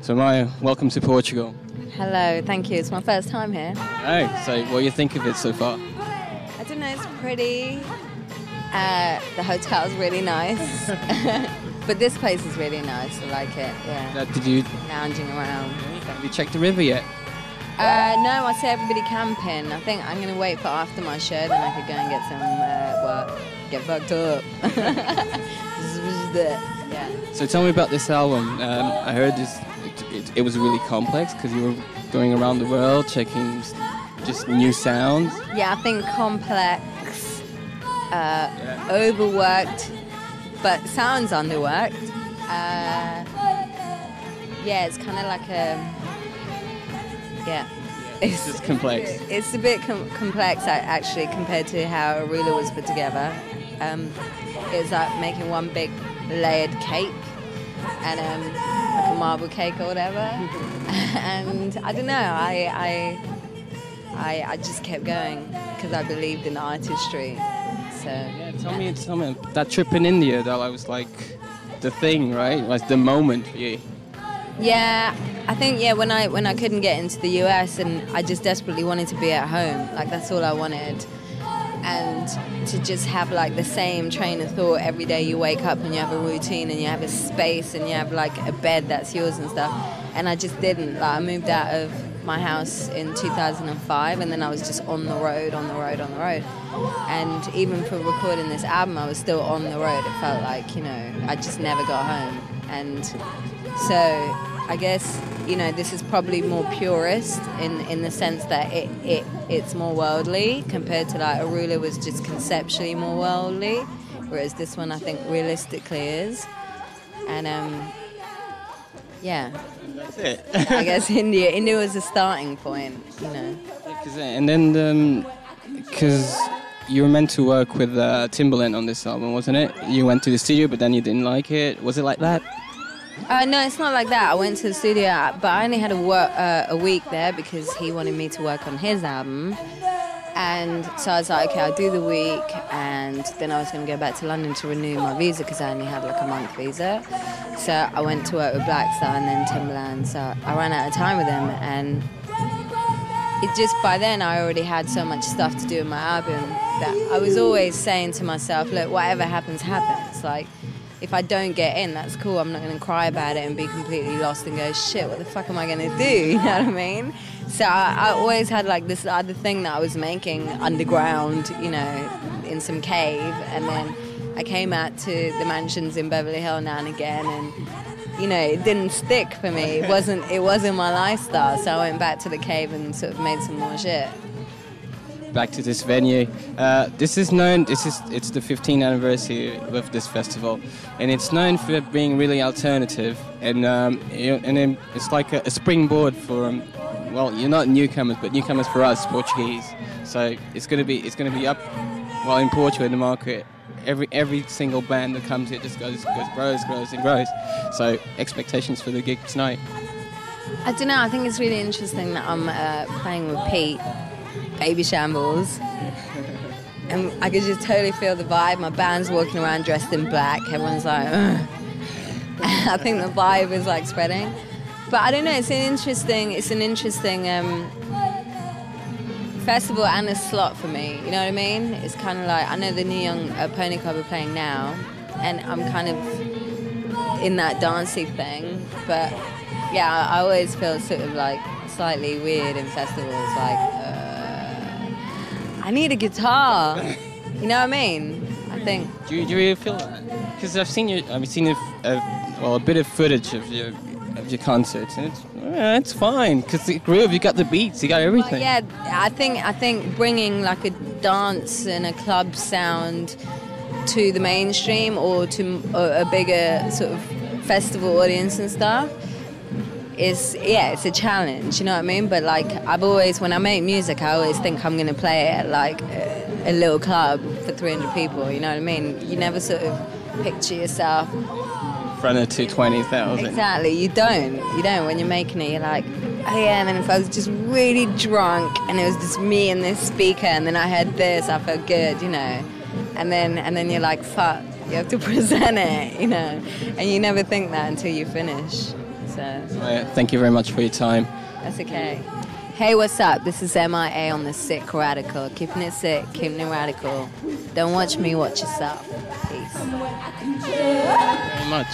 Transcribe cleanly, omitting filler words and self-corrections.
So Maya, welcome to Portugal. Hello, thank you. It's my first time here. Oh, so what do you think of it so far? I don't know, it's pretty. The hotel's really nice. But this place is really nice. I like it, yeah. Did you Lounging around. have you checked the river yet? No, I see everybody camping. I think I'm going to wait for after my show, then I could go and get some work. Get fucked up. Yeah. So tell me about this album. I heard it was really complex because you were going around the world checking just new sounds. Yeah, I think complex, overworked, but sounds underworked. Yeah, it's kind of like It's just complex. It's a bit complex actually compared to how Arula was put together. It's like making one big layered cake and like a marble cake or whatever. And I don't know, I just kept going because I believed in artistry. So Yeah, tell me that trip in India that was like the thing, right? Like the moment for you. yeah, I think when I couldn't get into the US and I just desperately wanted to be at home, like that's all I wanted. And to just have like the same train of thought every day. You wake up and you have a routine and you have a space and you have like a bed that's yours and stuff. And I just didn't. Like I moved out of my house in 2005 and then I was just on the road. And even for recording this album, I was still on the road. It felt like, I just never got home. And so I guess, this is probably more purist in the sense that it's more worldly compared to like Arula was just conceptually more worldly, whereas this one I think realistically is. And yeah. That's it. I guess India was a starting point, And then because you were meant to work with Timbaland on this album, wasn't it? You went to the studio, but then you didn't like it. Was it like that? No, it's not like that. I went to the studio, but I only had a week there because he wanted me to work on his album. And so I was like, okay, I'll do the week, and then I was going to go back to London to renew my visa because I only had like a month visa. So I went to work with Blackstar and then Timbaland. So I ran out of time with them, and it just by then I already had so much stuff to do in my album that I was always saying to myself, look, whatever happens, happens. Like, if I don't get in, that's cool. I'm not going to cry about it and be completely lost and go, shit, what the fuck am I going to do? You know what I mean? So I always had like this other thing that I was making underground, in some cave. And then I came out to the mansions in Beverly Hills now and again. And, it didn't stick for me. It wasn't my lifestyle. So I went back to the cave and sort of made some more shit. Back to this venue. It's the 15th anniversary of this festival, and it's known for being really alternative, and it's like a springboard for you're not newcomers, but newcomers for us Portuguese. So it's gonna be up, in Portugal in the market. Every single band that comes here just grows and grows. So expectations for the gig tonight. I don't know. I think it's really interesting that I'm playing with Pete. Baby Shambles, and I could just totally feel the vibe. My band's walking around dressed in black. Everyone's like, ugh. I think the vibe is like spreading. But I don't know. It's an interesting festival and a slot for me. You know what I mean? It's kind of like I know the New Young Pony Club are playing now, and I'm kind of in that dancey thing. But yeah, I always feel sort of like slightly weird in festivals, like. I need a guitar. You know what I mean? I think. Do you really feel that? Because I've seen a bit of footage of your concerts, and it's fine. Because the groove, you got the beats, you got everything. Well, yeah, I think bringing like a dance and a club sound to the mainstream or to a bigger sort of festival audience and stuff. It's a challenge, you know what I mean? But like when I make music, I always think I'm going to play it at like a little club for 300 people, you know what I mean? You never sort of picture yourself in front of 220,000. Exactly, you don't. When you're making it, you're like, oh yeah, and then if I was just really drunk and it was just me and this speaker and then I had this, I felt good, and then you're like, fuck, you have to present it, and you never think that until you finish. So Thank you very much for your time. that's okay. Hey, what's up? This is M.I.A. on the Sic Radical. Keeping it sick, keeping it radical. Don't watch me, watch yourself. Peace. Thank you very much.